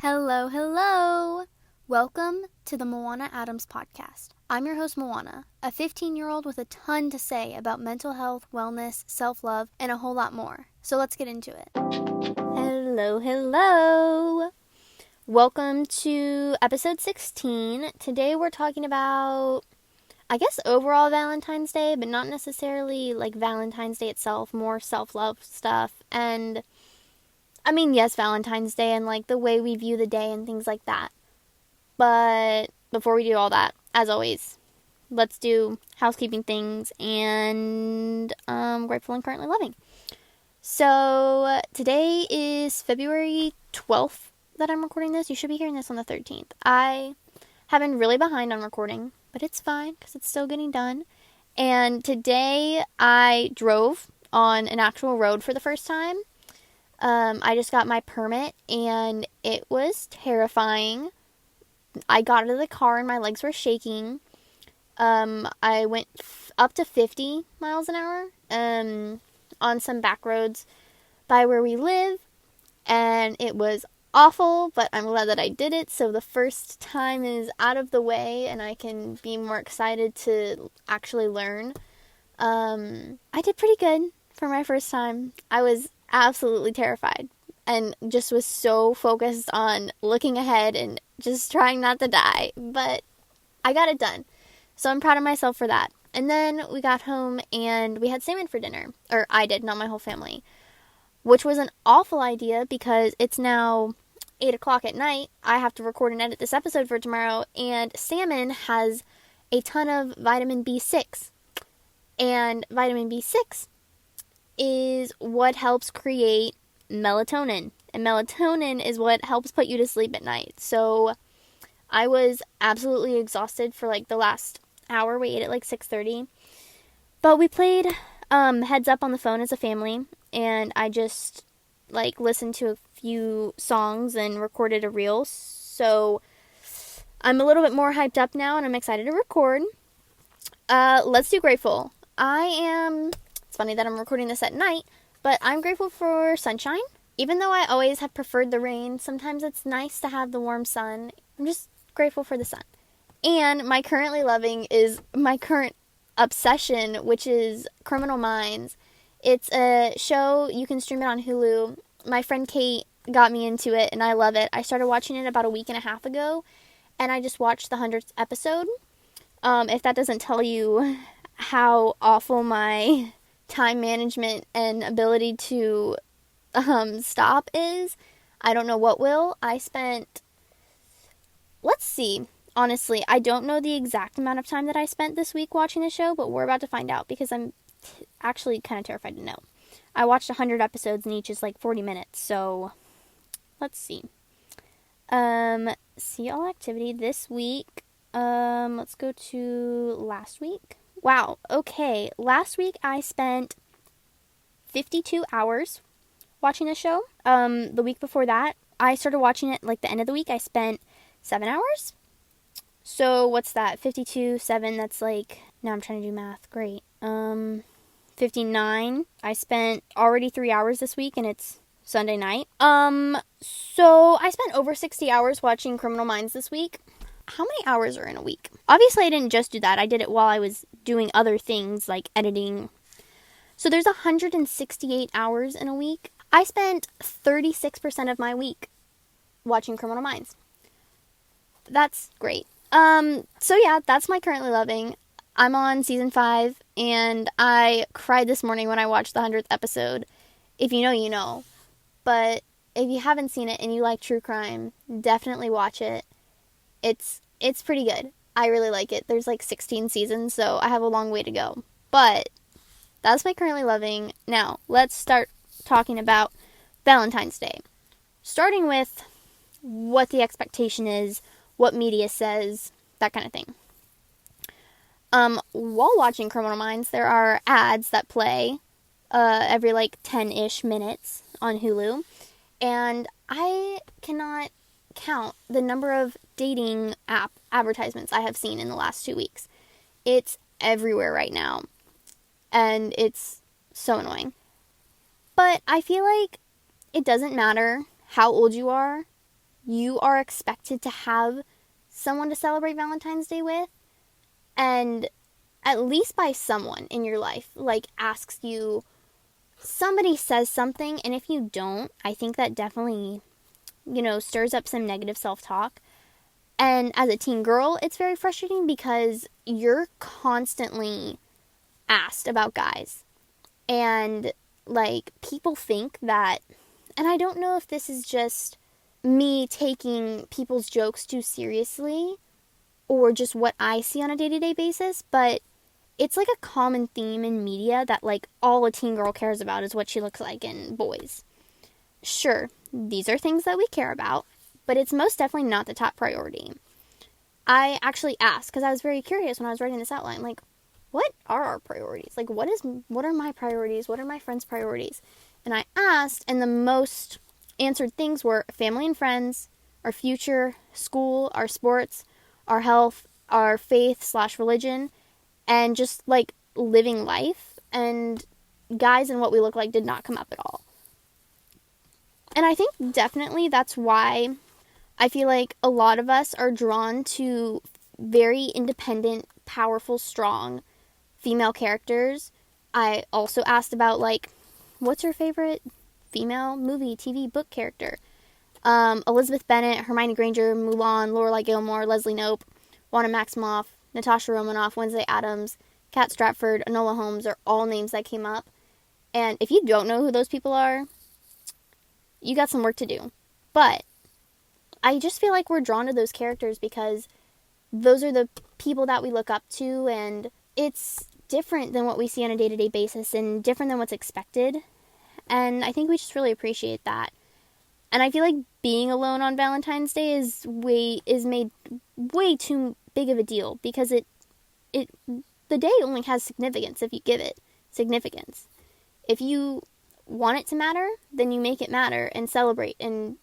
Hello, hello! Welcome to the themoannaadams podcast. I'm your host, Moana, a 15-year-old with a ton to say about mental health, wellness, self-love, and a whole lot more. So let's get into it. Hello, hello! Welcome to episode 16. Today we're talking about, I guess, overall Valentine's Day, but not necessarily like Valentine's Day itself, more self-love stuff, and yes, Valentine's Day and like the way we view the day and things like that. But before we do all that, as always, let's do housekeeping things and grateful and currently loving. So today is February 12th that I'm recording this. You should be hearing this on the 13th. I have been really behind on recording, but it's fine because it's still getting done. And today I drove on an actual road for the first time. I just got my permit, and it was terrifying. I got out of the car, and my legs were shaking. I went up to 50 miles an hour on some back roads by where we live, and it was awful, but I'm glad that I did it, so the first time is out of the way, and I can be more excited to actually learn. I did pretty good for my first time. I was absolutely terrified and just was so focused on looking ahead and just trying not to die, but I got it done, so I'm proud of myself for that. And then we got home and we had salmon for dinner, or I did, not my whole family, which was an awful idea because it's now 8 o'clock at night. I have to record and edit this episode for tomorrow, and salmon has a ton of vitamin B6, and vitamin B6 is what helps create melatonin. And melatonin is what helps put you to sleep at night. So I was absolutely exhausted for like the last hour. We ate at like 6:30. But we played Heads Up on the phone as a family. And I just like listened to a few songs and recorded a reel. So I'm a little bit more hyped up now and I'm excited to record. Let's do grateful. It's funny that I'm recording this at night, but I'm grateful for sunshine. Even though I always have preferred the rain, sometimes it's nice to have the warm sun. I'm just grateful for the sun. And my currently loving is my current obsession, which is Criminal Minds. It's a show, you can stream it on Hulu. My friend Kate got me into it, and I love it. I started watching it about a week and a half ago, and I just watched the 100th episode. If that doesn't tell you how awful my time management and ability to stop is, I don't know what will. Let's see. Honestly, I don't know the exact amount of time that I spent this week watching the show, but we're about to find out because I'm actually kind of terrified to know. I watched 100 episodes and each is like 40 minutes, so let's see. See all activity this week. Let's go to last week. Wow, okay. Last week I spent 52 hours watching the show. The week before that, I started watching it like the end of the week. I spent 7 hours. So what's that? 52, 7, that's like, now I'm trying to do math. Great. 59. I spent already 3 hours this week and it's Sunday night. So I spent over 60 hours watching Criminal Minds this week. How many hours are in a week? Obviously, I didn't just do that. I did it while I was doing other things like editing. So there's 168 hours in a week. I spent 36% of my week watching Criminal Minds. That's great. So yeah, that's my currently loving. I'm on season 5, and I cried this morning when I watched the 100th episode. If you know, you know. But if you haven't seen it and you like true crime, definitely watch it. It's pretty good. I really like it. There's like 16 seasons, so I have a long way to go. But that's my currently loving. Now, let's start talking about Valentine's Day. Starting with what the expectation is, what media says, that kind of thing. While watching Criminal Minds, there are ads that play every like 10-ish minutes on Hulu. And I cannot count the number of dating app advertisements I have seen in the last 2 weeks. It's everywhere right now. And it's so annoying. But I feel like it doesn't matter how old you are. you are expected to have someone to celebrate Valentine's Day with, and at least by someone in your life, like, asks you, somebody says something, and if you don't, I think that definitely, stirs up some negative self-talk. And as a teen girl, it's very frustrating because you're constantly asked about guys. And, like, people think that, and I don't know if this is just me taking people's jokes too seriously or just what I see on a day-to-day basis, but it's like a common theme in media that, like, all a teen girl cares about is what she looks like in boys. Sure, these are things that we care about, but it's most definitely not the top priority. I actually asked, because I was very curious when I was writing this outline, like, what are our priorities? Like, what are my priorities? What are my friends' priorities? And I asked, and the most answered things were family and friends, our future, school, our sports, our health, our faith/religion, and just, like, living life. And guys and what we look like did not come up at all. And I think definitely that's why I feel like a lot of us are drawn to very independent, powerful, strong female characters. I also asked about, like, what's your favorite female movie, TV, book character? Elizabeth Bennet, Hermione Granger, Mulan, Lorelai Gilmore, Leslie Knope, Wanda Maximoff, Natasha Romanoff, Wednesday Addams, Kat Stratford, Enola Holmes are all names that came up. And if you don't know who those people are, you got some work to do. But I just feel like we're drawn to those characters because those are the people that we look up to, and it's different than what we see on a day-to-day basis and different than what's expected. And I think we just really appreciate that. And I feel like being alone on Valentine's Day is made way too big of a deal because the day only has significance if you give it significance. If you want it to matter, then you make it matter and celebrate and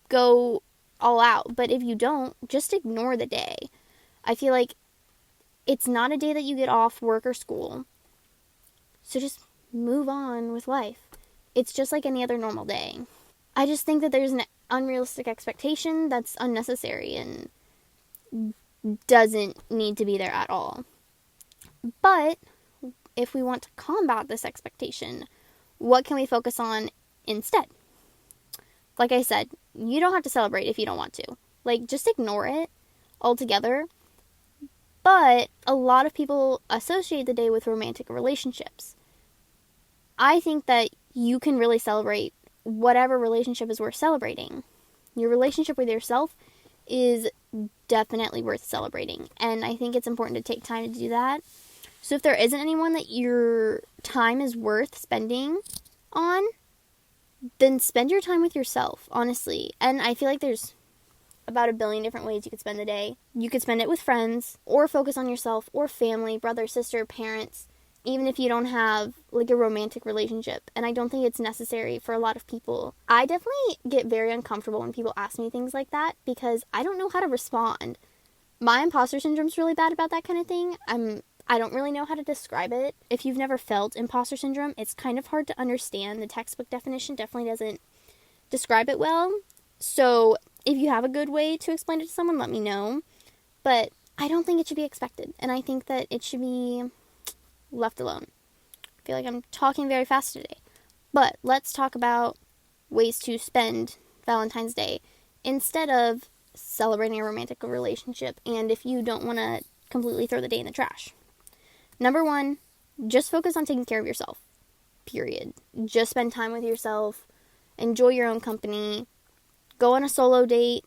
go all out. But if you don't, just ignore the day. I feel like it's not a day that you get off work or school. So just move on with life. It's just like any other normal day. I just think that there's an unrealistic expectation that's unnecessary and doesn't need to be there at all. But if we want to combat this expectation, what can we focus on instead? Like I said, you don't have to celebrate if you don't want to. Like, just ignore it altogether. But a lot of people associate the day with romantic relationships. I think that you can really celebrate whatever relationship is worth celebrating. Your relationship with yourself is definitely worth celebrating. And I think it's important to take time to do that. So if there isn't anyone that your time is worth spending on, then spend your time with yourself, honestly. And I feel like there's about 1 billion different ways you could spend the day. You could spend it with friends, or focus on yourself, or family, brother, sister, parents, even if you don't have, like, a romantic relationship. And I don't think it's necessary for a lot of people. I definitely get very uncomfortable when people ask me things like that, because I don't know how to respond. My imposter syndrome's really bad about that kind of thing. I don't really know how to describe it. If you've never felt imposter syndrome, it's kind of hard to understand. The textbook definition definitely doesn't describe it well. So if you have a good way to explain it to someone, let me know. But I don't think it should be expected. And I think that it should be left alone. I feel like I'm talking very fast today. But let's talk about ways to spend Valentine's Day instead of celebrating a romantic relationship, and if you don't want to completely throw the day in the trash. Number 1, just focus on taking care of yourself. Period. Just spend time with yourself. Enjoy your own company. Go on a solo date.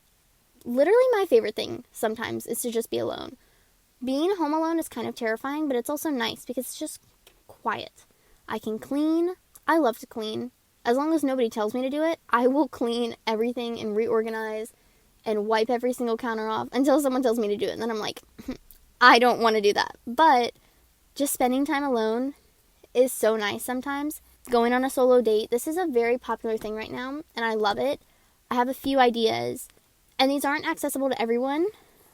Literally my favorite thing sometimes is to just be alone. Being home alone is kind of terrifying, but it's also nice because it's just quiet. I can clean. I love to clean. As long as nobody tells me to do it, I will clean everything and reorganize and wipe every single counter off until someone tells me to do it. And then I'm like, I don't want to do that. But just spending time alone is so nice sometimes. Going on a solo date. This is a very popular thing right now, and I love it. I have a few ideas, and these aren't accessible to everyone,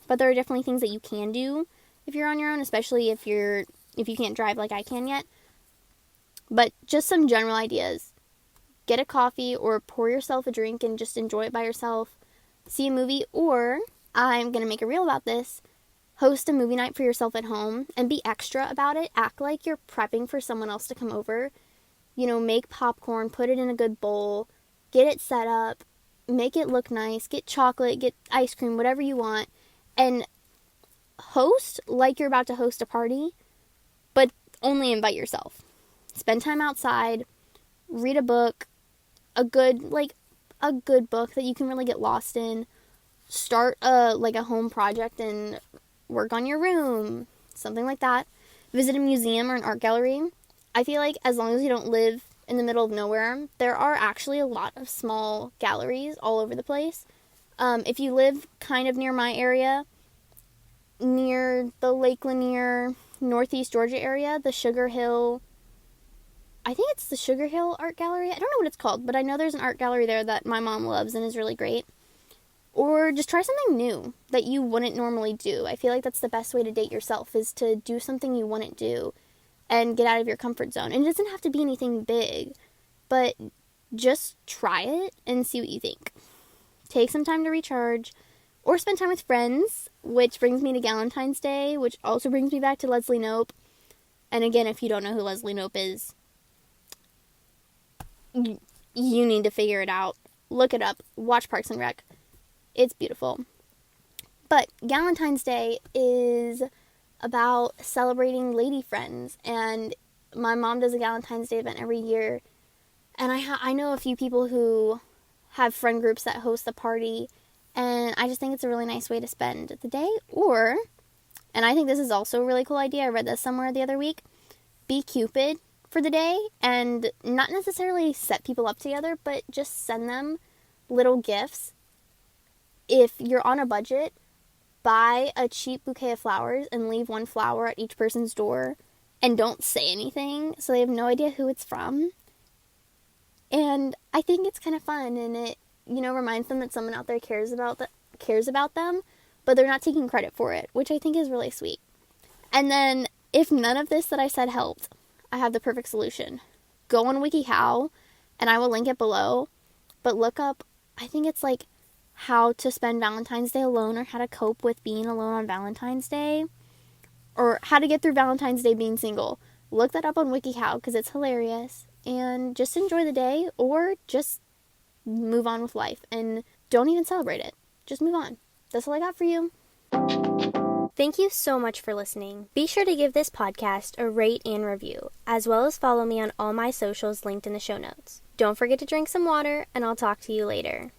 but there are definitely things that you can do if you're on your own, especially if you can't drive like I can yet. But just some general ideas. Get a coffee or pour yourself a drink and just enjoy it by yourself. see a movie, or I'm going to make a reel about this. Host a movie night for yourself at home and be extra about it. Act like you're prepping for someone else to come over. Make popcorn, put it in a good bowl, get it set up, make it look nice, get chocolate, get ice cream, whatever you want, and host like you're about to host a party, but only invite yourself. Spend time outside, read a book, a good book that you can really get lost in. Start a home project and work on your room, something like that. Visit a museum or an art gallery. I feel like as long as you don't live in the middle of nowhere, there are actually a lot of small galleries all over the place. If you live kind of near my area, near the Lake Lanier, Northeast Georgia area, the Sugar Hill, I think it's the Sugar Hill Art Gallery. I don't know what it's called, but I know there's an art gallery there that my mom loves and is really great. Or just try something new that you wouldn't normally do. I feel like that's the best way to date yourself, is to do something you wouldn't do and get out of your comfort zone. And it doesn't have to be anything big, but just try it and see what you think. Take some time to recharge, or spend time with friends, which brings me to Valentine's Day, which also brings me back to Leslie Knope. And again, if you don't know who Leslie Knope is, you need to figure it out. Look it up. Watch Parks and Rec. It's beautiful. But Valentine's Day is about celebrating lady friends, and my mom does a Valentine's Day event every year, and I know a few people who have friend groups that host the party, and I just think it's a really nice way to spend the day. Or, and I think this is also a really cool idea, I read this somewhere the other week, be Cupid for the day, and not necessarily set people up together, but just send them little gifts. If you're on a budget, buy a cheap bouquet of flowers and leave one flower at each person's door, and don't say anything so they have no idea who it's from. And I think it's kind of fun, and it, reminds them that someone out there cares about them, but they're not taking credit for it, which I think is really sweet. And then, if none of this that I said helped, I have the perfect solution. Go on WikiHow, and I will link it below, but look up, I think it's how to spend Valentine's Day alone, or how to cope with being alone on Valentine's Day, or how to get through Valentine's Day being single. Look that up on WikiHow, because it's hilarious, and just enjoy the day, or just move on with life, and don't even celebrate it. Just move on. That's all I got for you. Thank you so much for listening. Be sure to give this podcast a rate and review, as well as follow me on all my socials linked in the show notes. Don't forget to drink some water, and I'll talk to you later.